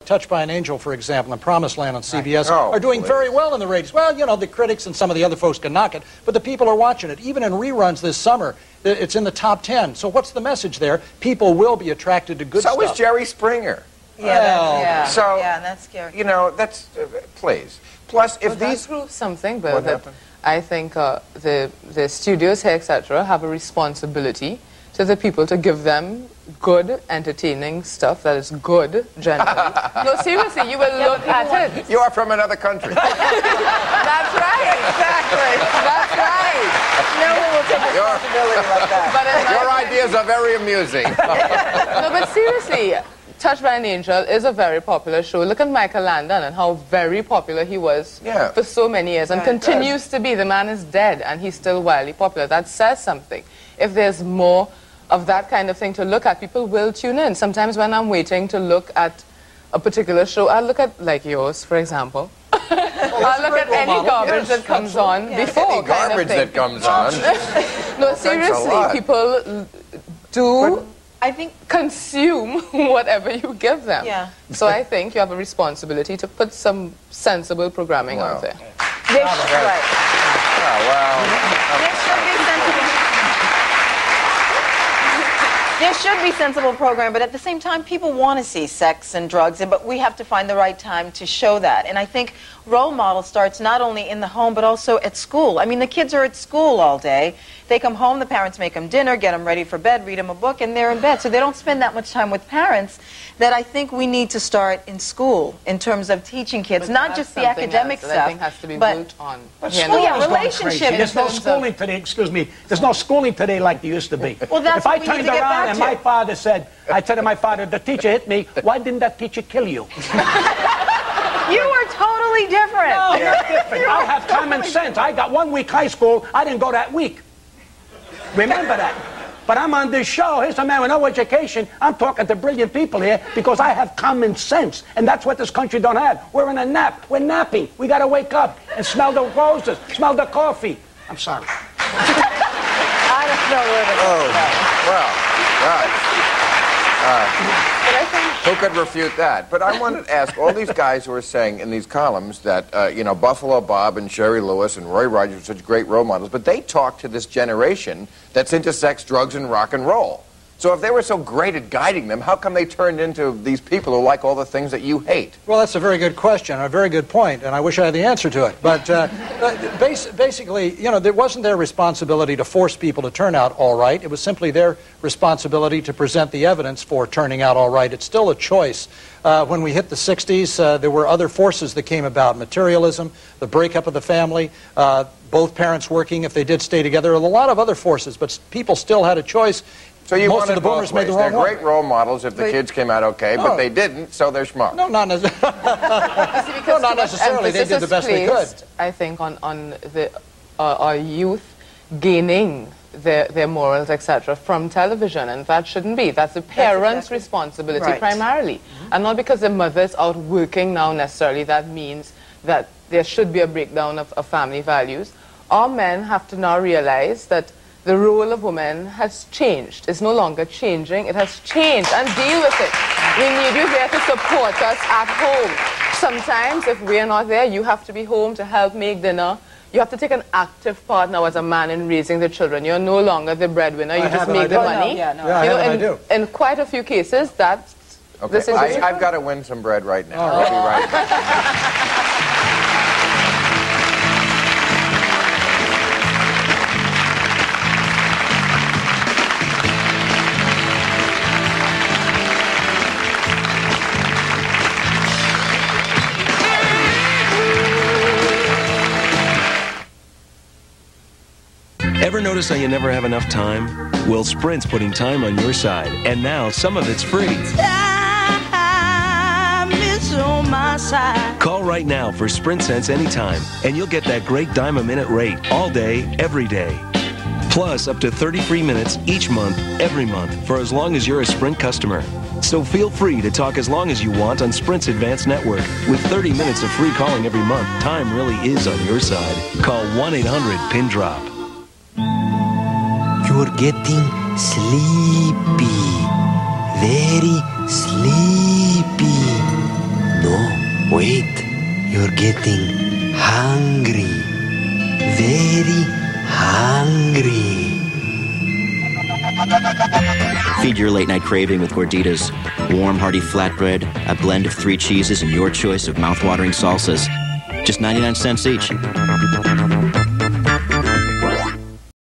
Touched by an Angel, for example, and Promised Land on CBS are doing very well in the ratings. Well, you know, the critics and some of the other folks can knock it, but the people are watching it. Even in reruns this summer, it's in the top 10. So what's the message there? People will be attracted to good stuff. So is Jerry Springer. Yeah, so, that's scary. You know, that's, please. Plus, if well, these... that proves something, Bill, What that happened? I think the studios here, etc., have a responsibility to the people to give them good, entertaining stuff that is good, generally. No, seriously, you will look at it. You are from another country. That's right. Exactly. That's right. No one will take responsibility like that. But Your ideas are very amusing. No, but seriously, Touched by an Angel is a very popular show. Look at Michael Landon and how very popular he was for so many years and continues to be. The man is dead and he's still wildly popular. That says something. If there's more of that kind of thing to look at, people will tune in. Sometimes when I'm waiting to look at a particular show, I'll look at, like yours, for exple. I'll look at any garbage that comes on before. Any garbage that comes on. No, seriously, people do... I think consume whatever you give them. Yeah. So I think you have a responsibility to put some sensible programming out there. Right. There should be sensible programming, but at the same time, people want to see sex and drugs, but we have to find the right time to show that. And I think role model starts not only in the home, but also at school. I mean, the kids are at school all day. They come home, the parents make them dinner, get them ready for bed, read them a book, and they're in bed. So they don't spend that much time with parents. That I think we need to start in school in terms of teaching kids, not just the academic stuff. I think has to be built on. Relationships. There's no schooling today, excuse me, there's no schooling today like there used to be. Well, that's if I turned around and my father said, I said to my father, the teacher hit me, why didn't that teacher kill you? You are totally different. No, I'm not different. I have common sense. I got 1 week high school, I didn't go that week. Remember that. But I'm on this show. Here's a man with no education. I'm talking to brilliant people here because I have common sense. And that's what this country don't have. We're in a nap. We're napping. We got to wake up and smell the roses, smell the coffee. I'm sorry. I don't know where who could refute that? But I wanted to ask all these guys who are saying in these columns that, you know, Buffalo Bob and Sherry Lewis and Roy Rogers are such great role models, but they talk to this generation that's into sex, drugs, and rock and roll. So if they were so great at guiding them, how come they turned into these people who like all the things that you hate? Well, that's a very good question, a very good point, and I wish I had the answer to it. But basically, you know, it wasn't their responsibility to force people to turn out all right. It was simply their responsibility to present the evidence for turning out all right. It's still a choice. When we hit the 60s, there were other forces that came about. Materialism, the breakup of the family, both parents working if they did stay together, a lot of other forces, but people still had a choice. So you Most of the boomers made the wrong They're one. great role models if the kids came out okay, but they didn't, so they're smart. No, not necessarily. No, not necessarily. They did the best they could. I think on our youth gaining their morals, etc., from television, and that shouldn't be. That's the parents' responsibility primarily. And not because the mother's out working now necessarily, that means that there should be a breakdown of family values. Our men have to now realize that the role of women has changed. It's no longer changing. It has changed, and deal with it. We need you there to support us at home. Sometimes, if we're not there, you have to be home to help make dinner. You have to take an active part now as a man in raising the children. You're no longer the breadwinner. You just make the money. In quite a few cases, that's... Okay, I've got to win some bread right now. I'll be right back. Ever notice how you never have enough time? Well, Sprint's putting time on your side, and now some of it's free. Time is on my side. Call right now for Sprint Sense anytime, and you'll get that great dime-a-minute rate all day, every day. Plus, up to 30 free minutes each month, every month, for as long as you're a Sprint customer. So feel free to talk as long as you want on Sprint's advanced network. With 30 minutes of free calling every month, time really is on your side. Call 1-800-PIN-DROP. You're getting sleepy. Very sleepy. Wait, you're getting hungry. Very hungry. Feed your late-night craving with Gorditas. Warm, hearty flatbread, a blend of 3 cheeses, and your choice of mouth-watering salsas. Just 99 cents each.